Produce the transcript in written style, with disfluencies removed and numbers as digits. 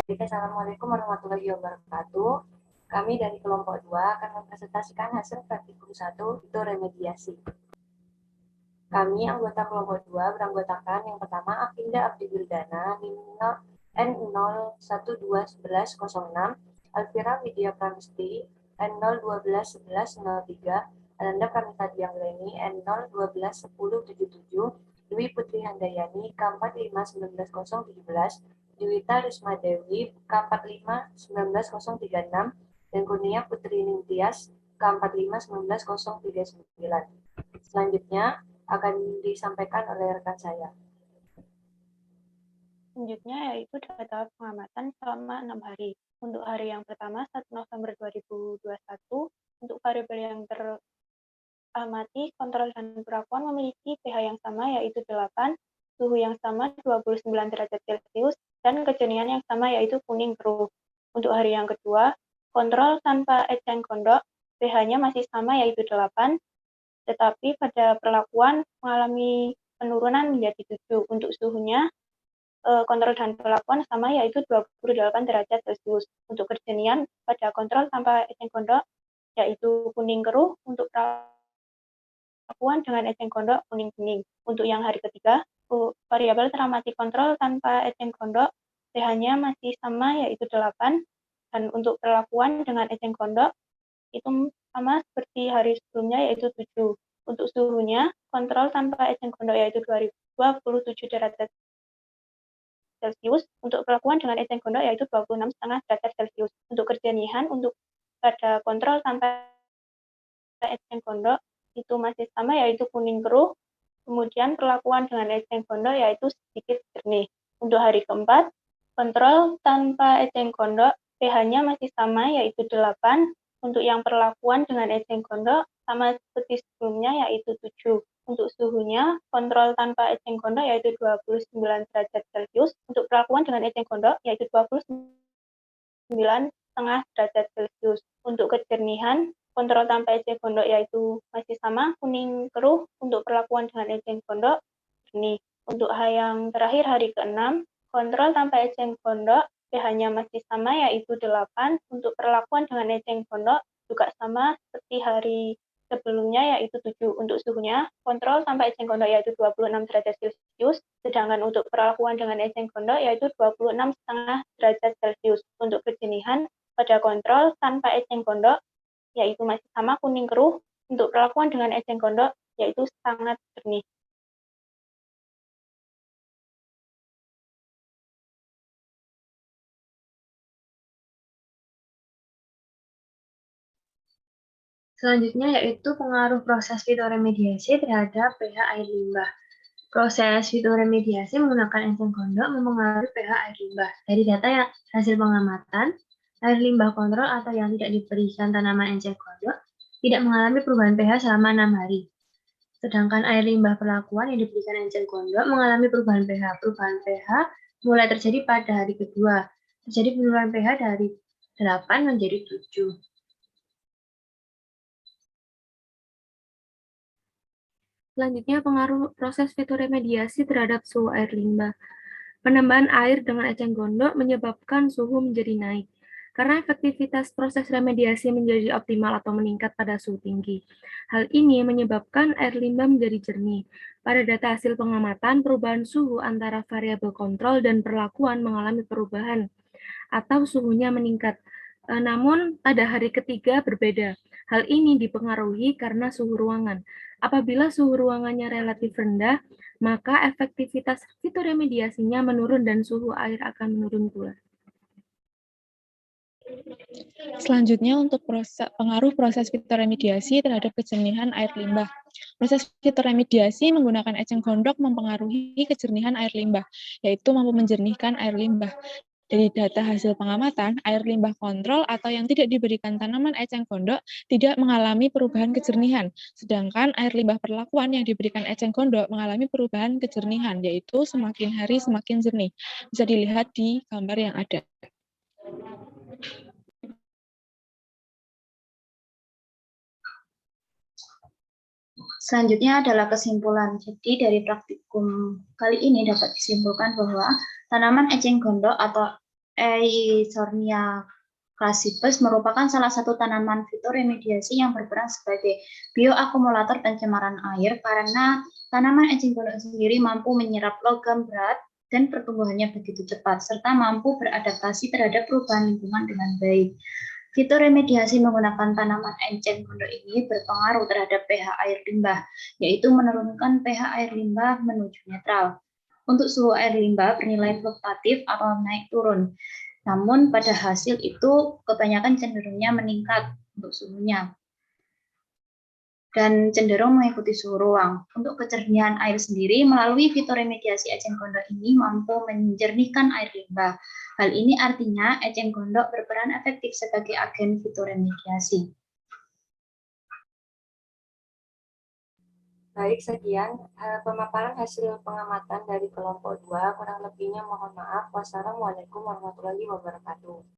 Assalamualaikum warahmatullahi wabarakatuh. Kami dari kelompok 2 akan mempresentasikan hasil praktikum 1 itu remediasi. Kami anggota kelompok 2 beranggotakan yang pertama Afinda Abdi Wildana N01211106, Alvira Widya Pramisti N0121103, Ananda Pramita Diangleni N0121077, Dwi Putri Handayani K4519017, Juwita Risma Dewi K45 19036, dan Kurnia Putri Nintias K45 19039. Selanjutnya akan disampaikan oleh rekan saya. Selanjutnya yaitu data pengamatan selama 6 hari. Untuk hari yang pertama 1 November 2021, untuk variabel yang teramati, kontrol dan perlakuan memiliki pH yang sama yaitu 8, suhu yang sama 29 derajat Celcius, dan kejernihan yang sama yaitu kuning keruh. Untuk hari yang kedua, kontrol tanpa eceng gondok, pH-nya masih sama yaitu 8, tetapi pada perlakuan mengalami penurunan menjadi 7. Untuk suhunya, kontrol dan perlakuan sama yaitu 28 derajat Celcius. Untuk kejernihan pada kontrol tanpa eceng gondok yaitu kuning keruh, untuk perlakuan dengan eceng gondok kuning-kuning. Untuk yang hari ketiga, variabel teramati kontrol tanpa eceng gondok, pH-nya masih sama yaitu 8, dan untuk perlakuan dengan eceng gondok itu sama seperti hari sebelumnya yaitu 7. Untuk suhunya, kontrol tanpa eceng gondok yaitu 27 derajat Celcius, untuk perlakuan dengan eceng gondok yaitu 26,5 derajat Celcius. Untuk kejernihan untuk pada kontrol tanpa eceng gondok itu masih sama yaitu kuning keruh, kemudian perlakuan dengan eceng gondok yaitu sedikit jernih. Untuk hari keempat, kontrol tanpa eceng gondok pH-nya masih sama yaitu 8, untuk yang perlakuan dengan eceng gondok sama seperti sebelumnya yaitu 7. Untuk suhunya, kontrol tanpa eceng gondok yaitu 29 derajat Celcius, untuk perlakuan dengan eceng gondok yaitu 29,5 derajat Celcius. Untuk kejernihan, kontrol tanpa eceng gondok yaitu masih sama kuning keruh, untuk perlakuan dengan eceng gondok jernih. Untuk yang terakhir hari ke-6, kontrol tanpa eceng gondok pH-nya masih sama yaitu 8, untuk perlakuan dengan eceng gondok juga sama seperti hari sebelumnya yaitu 7. Untuk suhunya, kontrol tanpa eceng gondok yaitu 26 derajat Celcius, sedangkan untuk perlakuan dengan eceng gondok yaitu 26,5 derajat Celcius. Untuk kejernihan pada kontrol tanpa eceng gondok yaitu masih sama kuning keruh, untuk perlakuan dengan eceng gondok yaitu sangat jernih. Selanjutnya yaitu pengaruh proses fitoremediasi terhadap pH air limbah. Proses fitoremediasi menggunakan eceng gondok mempengaruhi pH air limbah. Dari data yang hasil pengamatan, air limbah kontrol atau yang tidak diberikan tanaman eceng gondok tidak mengalami perubahan pH selama 6 hari. Sedangkan air limbah perlakuan yang diberikan eceng gondok mengalami perubahan pH. Perubahan pH mulai terjadi pada hari kedua. Terjadi penurunan pH dari 8 menjadi 7. Selanjutnya, pengaruh proses fitoremediasi terhadap suhu air limbah. Penambahan air dengan eceng gondok menyebabkan suhu menjadi naik. Karena efektivitas proses remediasi menjadi optimal atau meningkat pada suhu tinggi. Hal ini menyebabkan air limbah menjadi jernih. Pada data hasil pengamatan, perubahan suhu antara variabel kontrol dan perlakuan mengalami perubahan atau suhunya meningkat. Namun, pada hari ketiga berbeda. Hal ini dipengaruhi karena suhu ruangan. Apabila suhu ruangannya relatif rendah, maka efektivitas fitoremediasinya menurun dan suhu air akan menurun pula. Selanjutnya untuk pengaruh proses fitoremediasi terhadap kejernihan air limbah. Proses fitoremediasi menggunakan eceng gondok mempengaruhi kejernihan air limbah, yaitu mampu menjernihkan air limbah. Dari data hasil pengamatan, air limbah kontrol atau yang tidak diberikan tanaman eceng gondok tidak mengalami perubahan kejernihan, sedangkan air limbah perlakuan yang diberikan eceng gondok mengalami perubahan kejernihan, yaitu semakin hari semakin jernih. Bisa dilihat di gambar yang ada. Selanjutnya adalah kesimpulan. Jadi dari praktikum kali ini dapat disimpulkan bahwa tanaman eceng gondok atau Eisornia crassipes merupakan salah satu tanaman fitoremediasi yang berperan sebagai bioakumulator pencemaran air karena tanaman eceng gondok sendiri mampu menyerap logam berat dan pertumbuhannya begitu cepat, serta mampu beradaptasi terhadap perubahan lingkungan dengan baik. Fitoremediasi menggunakan tanaman eceng gondok ini berpengaruh terhadap pH air limbah, yaitu menurunkan pH air limbah menuju netral. Untuk suhu air limbah bernilai fluktuatif atau naik turun. Namun pada hasil itu kebanyakan cenderungnya meningkat untuk suhunya dan cenderung mengikuti suhu ruang. Untuk kejernihan air sendiri, melalui fitoremediasi eceng gondok ini mampu menjernihkan air limbah. Hal ini artinya eceng gondok berperan efektif sebagai agen fitoremediasi. Baik, sekian pemaparan hasil pengamatan dari kelompok 2. Kurang lebihnya mohon maaf. Wassalamualaikum warahmatullahi wabarakatuh.